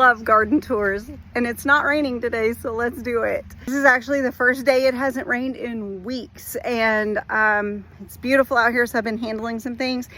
love garden tours, and it's not raining today, so let's do it. This is actually the first day it hasn't rained in weeks, and it's beautiful out here, so I've been handling some things.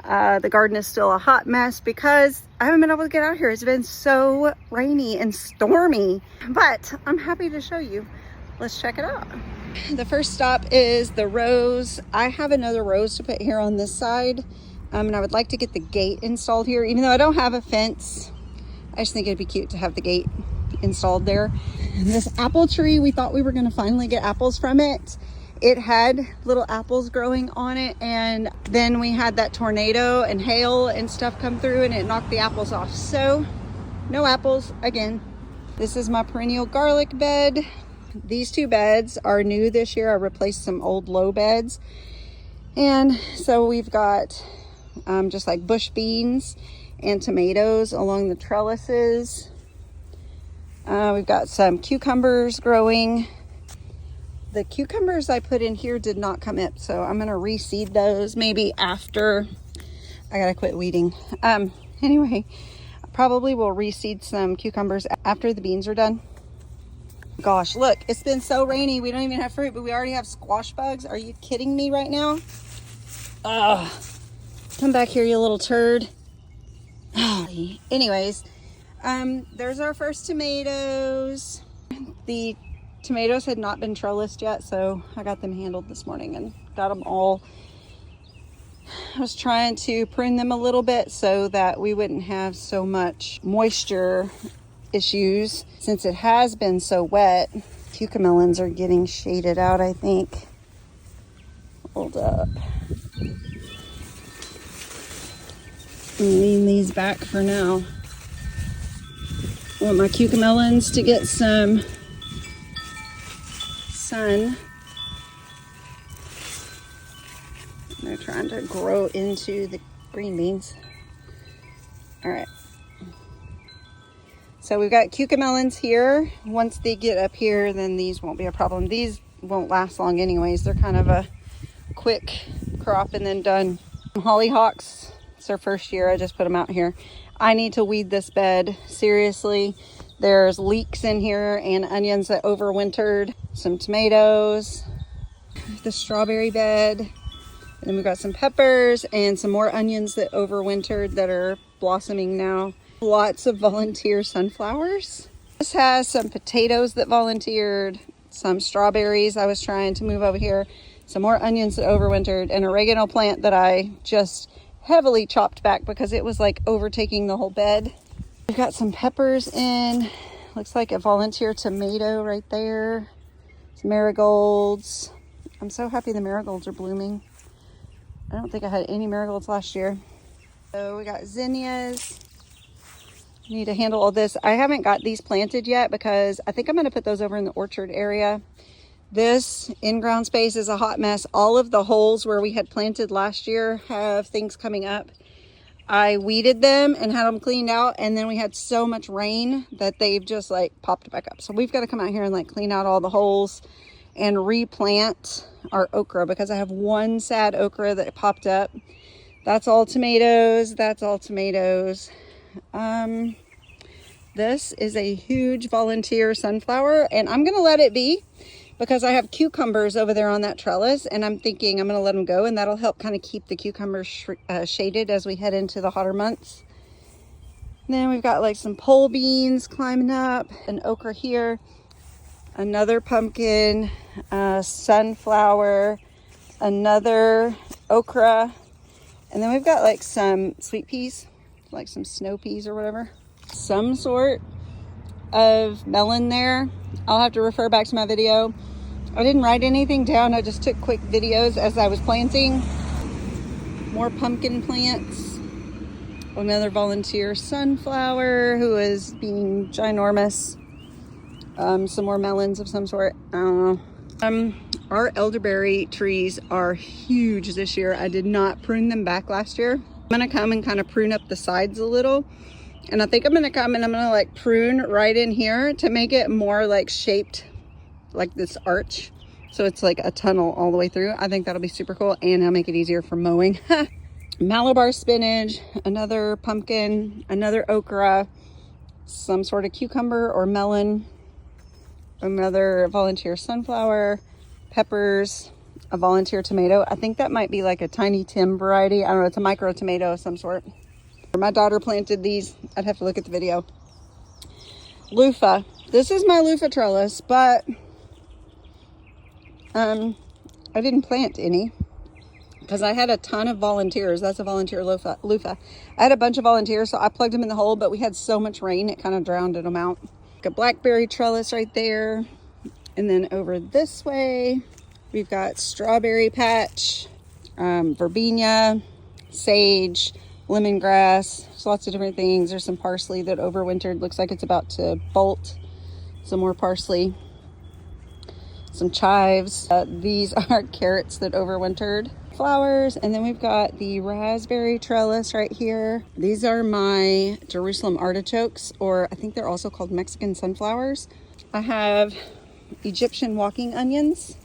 The garden is still a hot mess because I haven't been able to get out here. It's been so rainy and stormy, but I'm happy to show you. Let's check it out. The first stop is the rose. I have another rose to put here on this side, and I would like to get the gate installed here, even though I don't have a fence. I just think it'd be cute to have the gate installed there. And this apple tree, we thought we were going to finally get apples from it. It had little apples growing on it, and then we had that tornado and hail and stuff come through, and it knocked the apples off. So no apples again. This is my perennial garlic bed. These two beds are new this year. I replaced some old low beds, and so we've got just like bush beans and tomatoes along the trellises. We've got some cucumbers growing. The cucumbers I put in here did not come up, so I'm gonna reseed those maybe after. I gotta quit weeding. Anyway, I probably will reseed some cucumbers after the beans are done. Gosh, look, it's been so rainy. We don't even have fruit, but we already have squash bugs. Are you kidding me right now? Ugh. Come back here, you little turd. Anyways, there's our first tomatoes. The tomatoes had not been trellised yet, so I got them handled this morning and got them all. I was trying to prune them a little bit so that we wouldn't have so much moisture issues since it has been so wet. Cucamelons are getting shaded out, I think. Hold up. I'm leaving these back for now. I want my cucamelons to get some sun. They're trying to grow into the green beans. All right. So we've got cucamelons here. Once they get up here, then these won't be a problem. These won't last long anyways. They're kind of a quick crop and then done. Hollyhocks. It's their first year. I just put them out here. I need to weed this bed. Seriously. There's leeks in here and onions that overwintered. Some tomatoes. The strawberry bed. And then we've got some peppers and some more onions that overwintered that are blossoming now. Lots of volunteer sunflowers. This has some potatoes that volunteered. Some strawberries I was trying to move over here. Some more onions that overwintered. An oregano plant that I just heavily chopped back because it was like overtaking the whole bed. We've got some peppers in. Looks like a volunteer tomato right there. Some marigolds. I'm so happy the marigolds are blooming. I don't think I had any marigolds last year. So we got zinnias. Need to handle all this. I haven't got these planted yet because I think I'm going to put those over in the orchard area. This in-ground space is a hot mess. All of the holes where we had planted last year have things coming up. I weeded them and had them cleaned out, and then we had so much rain that they've just like popped back up. So we've got to come out here and like clean out all the holes and replant our okra because I have one sad okra that popped up. That's all tomatoes. That's all tomatoes. This is a huge volunteer sunflower, and I'm going to let it be because I have cucumbers over there on that trellis, and I'm thinking I'm going to let them go, and that'll help kind of keep the cucumbers shaded as we head into the hotter months. And then we've got like some pole beans climbing up, an okra here, another pumpkin, sunflower, another okra, and then we've got like some sweet peas, like some snow peas or whatever. Some sort of melon there. I'll have to refer back to my video. I didn't write anything down. I just took quick videos as I was planting. More pumpkin plants. Another volunteer sunflower who is being ginormous. Some more melons of some sort. I don't know. Our elderberry trees are huge this year. I did not prune them back last year. I'm gonna come and kind of prune up the sides a little. And I think I'm gonna come and I'm gonna like prune right in here to make it more like shaped like this arch. So it's like a tunnel all the way through. I think that'll be super cool, and it'll make it easier for mowing. Malabar spinach, another pumpkin, another okra, some sort of cucumber or melon, another volunteer sunflower, peppers, a volunteer tomato. I think that might be like a Tiny Tim variety. I don't know, it's a micro tomato of some sort. My daughter planted these. I'd have to look at the video. Loofah. This is my loofah trellis, but I didn't plant any because I had a ton of volunteers. That's a volunteer loofah. I had a bunch of volunteers, so I plugged them in the hole, but we had so much rain, it kind of drowned them out. A blackberry trellis right there. And then over this way, we've got strawberry patch, verbena, sage, lemongrass. There's lots of different things. There's some parsley that overwintered. Looks like it's about to bolt. Some more parsley. Some chives. These are carrots that overwintered. Flowers. And then we've got the raspberry trellis right here. These are my Jerusalem artichokes, or I think they're also called Mexican sunflowers. I have Egyptian walking onions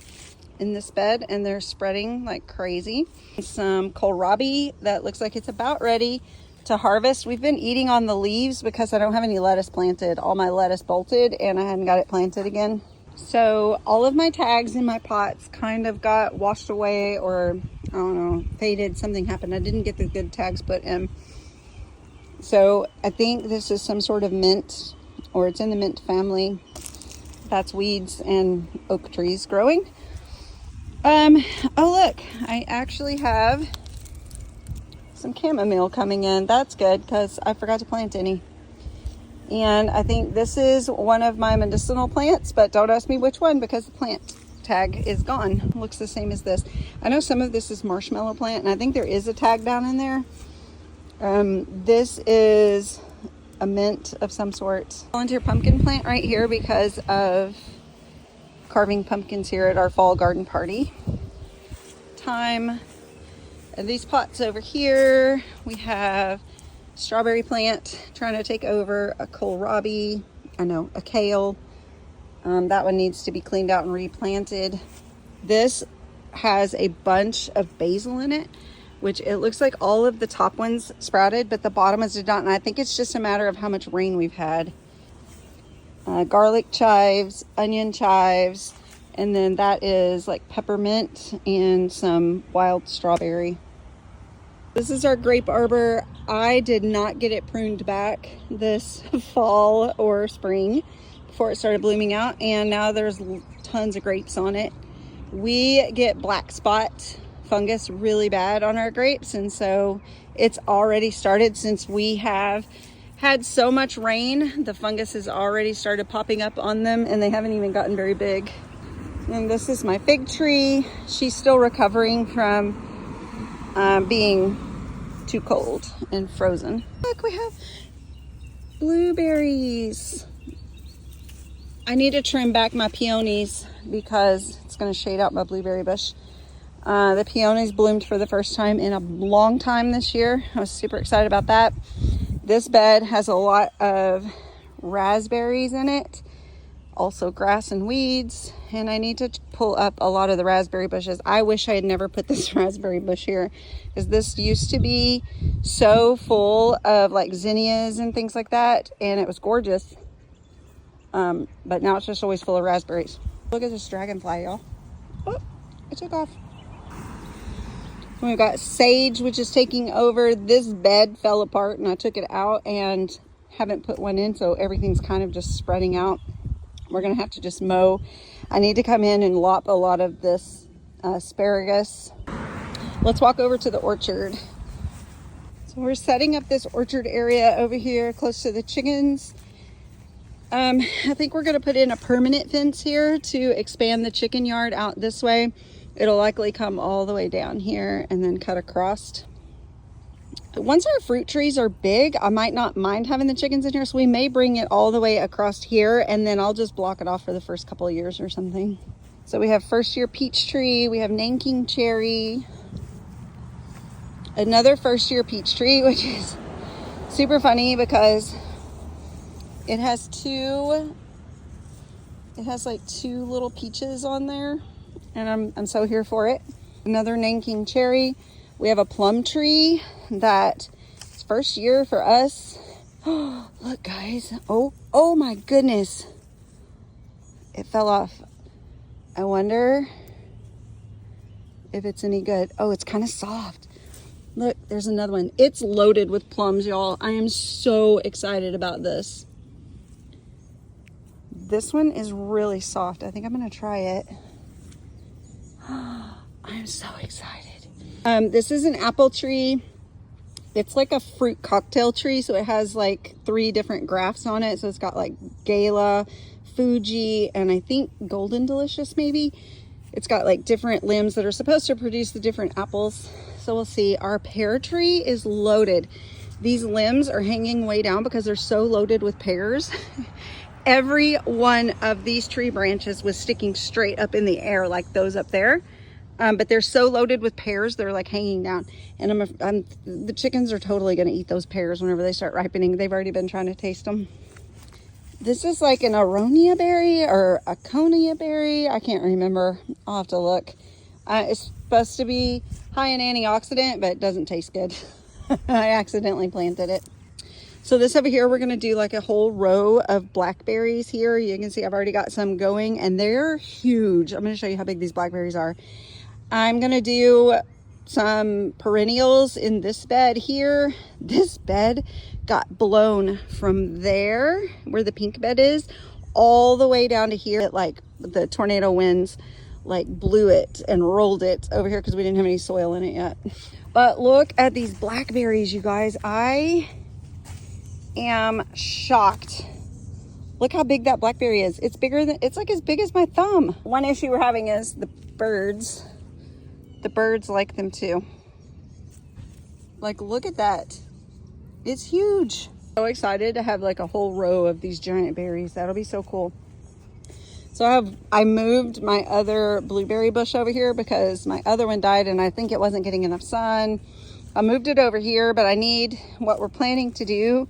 in this bed, and they're spreading like crazy. Some kohlrabi that looks like it's about ready to harvest. We've been eating on the leaves because I don't have any lettuce planted. All my lettuce bolted and I hadn't got it planted again. So all of my tags in my pots kind of got washed away, or I don't know, faded. Something happened. I didn't get the good tags put in. So I think this is some sort of mint, or it's in the mint family. That's weeds and oak trees growing. Oh look, I actually have some chamomile coming in. That's good because I forgot to plant any. And I think this is one of my medicinal plants, but don't ask me which one because the plant tag is gone. Looks the same as this. I know some of this is marshmallow plant, and I think there is a tag down in there. This is a mint of some sort. Volunteer pumpkin plant right here because of carving pumpkins here at our fall garden party time. And these pots over here, we have strawberry plant trying to take over, a kohlrabi, a kale. That one needs to be cleaned out and replanted. This has a bunch of basil in it, which it looks like all of the top ones sprouted, but the bottom ones did not. And I think it's just a matter of how much rain we've had. Garlic chives, onion chives, and then that is like peppermint and some wild strawberry. This is our grape arbor. I did not get it pruned back this fall or spring before it started blooming out, and now there's tons of grapes on it. We get black spot fungus really bad on our grapes, and so it's already started. Since we have had so much rain, the fungus has already started popping up on them, and they haven't even gotten very big. And this is my fig tree. She's still recovering from being too cold and frozen. Look, we have blueberries. I need to trim back my peonies because it's going to shade out my blueberry bush. The peonies bloomed for the first time in a long time this year. I was super excited about that. This bed has a lot of raspberries in it, also grass and weeds, and I need to pull up a lot of the raspberry bushes. I wish I had never put this raspberry bush here, because this used to be so full of like zinnias and things like that, and it was gorgeous. But now it's just always full of raspberries. Look at this dragonfly, y'all. Oh, it took off. We've got sage, which is taking over. This bed fell apart and I took it out and haven't put one in, so everything's kind of just spreading out. We're gonna have to just mow. I need to come in and lop a lot of this asparagus. Let's walk over to the orchard. So we're setting up this orchard area over here close to the chickens. I think we're gonna put in a permanent fence here to expand the chicken yard out this way. It'll likely come all the way down here and then cut across. Once our fruit trees are big, I might not mind having the chickens in here, so we may bring it all the way across here, and then I'll just block it off for the first couple of years or something. So we have first year peach tree, we have Nanking cherry, another first year peach tree, which is super funny because it has like two little peaches on there, and I'm so here for it. Another Nanking cherry. We have a plum tree that it's first year for us. Oh, look guys. Oh my goodness. It fell off. I wonder if it's any good. Oh, it's kind of soft. Look, there's another one. It's loaded with plums, y'all. I am so excited about this. This one is really soft. I think I'm gonna try it. I'm so excited. This is an apple tree. It's like a fruit cocktail tree, so it has like 3 different grafts on it. So it's got like Gala, Fuji, and I think Golden Delicious maybe. It's got like different limbs that are supposed to produce the different apples. So we'll see. Our pear tree is loaded. These limbs are hanging way down because they're so loaded with pears. Every one of these tree branches was sticking straight up in the air like those up there. But they're so loaded with pears, they're like hanging down. And the chickens are totally gonna eat those pears whenever they start ripening. They've already been trying to taste them. This is like an aronia berry or a conia berry. I can't remember. I'll have to look. It's supposed to be high in antioxidant, but it doesn't taste good. I accidentally planted it. So this over here, we're gonna do like a whole row of blackberries here. You can see I've already got some going and they're huge. I'm gonna show you how big these blackberries are. I'm gonna do some perennials in this bed here. This bed got blown from there, where the pink bed is, all the way down to here. Like the tornado winds like blew it and rolled it over here because we didn't have any soil in it yet. But look at these blackberries, you guys. I am shocked. Look how big that blackberry is. It's bigger than, it's like as big as my thumb. One issue we're having is the birds. The birds like them too. Like, look at that. It's huge. So excited to have like a whole row of these giant berries. That'll be so cool. So I moved my other blueberry bush over here because my other one died and I think it wasn't getting enough sun. I moved it over here, but what we're planning to do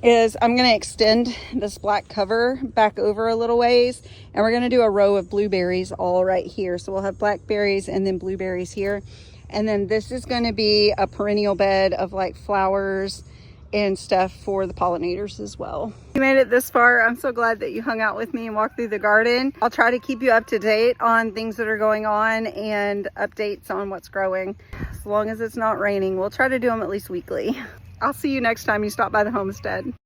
is I'm going to extend this black cover back over a little ways, and we're going to do a row of blueberries all right here. So we'll have blackberries and then blueberries here. And then this is going to be a perennial bed of like flowers and stuff for the pollinators as well. You made it this far. I'm so glad that you hung out with me and walked through the garden. I'll try to keep you up to date on things that are going on and updates on what's growing. As long as it's not raining, we'll try to do them at least weekly. I'll see you next time you stop by the homestead.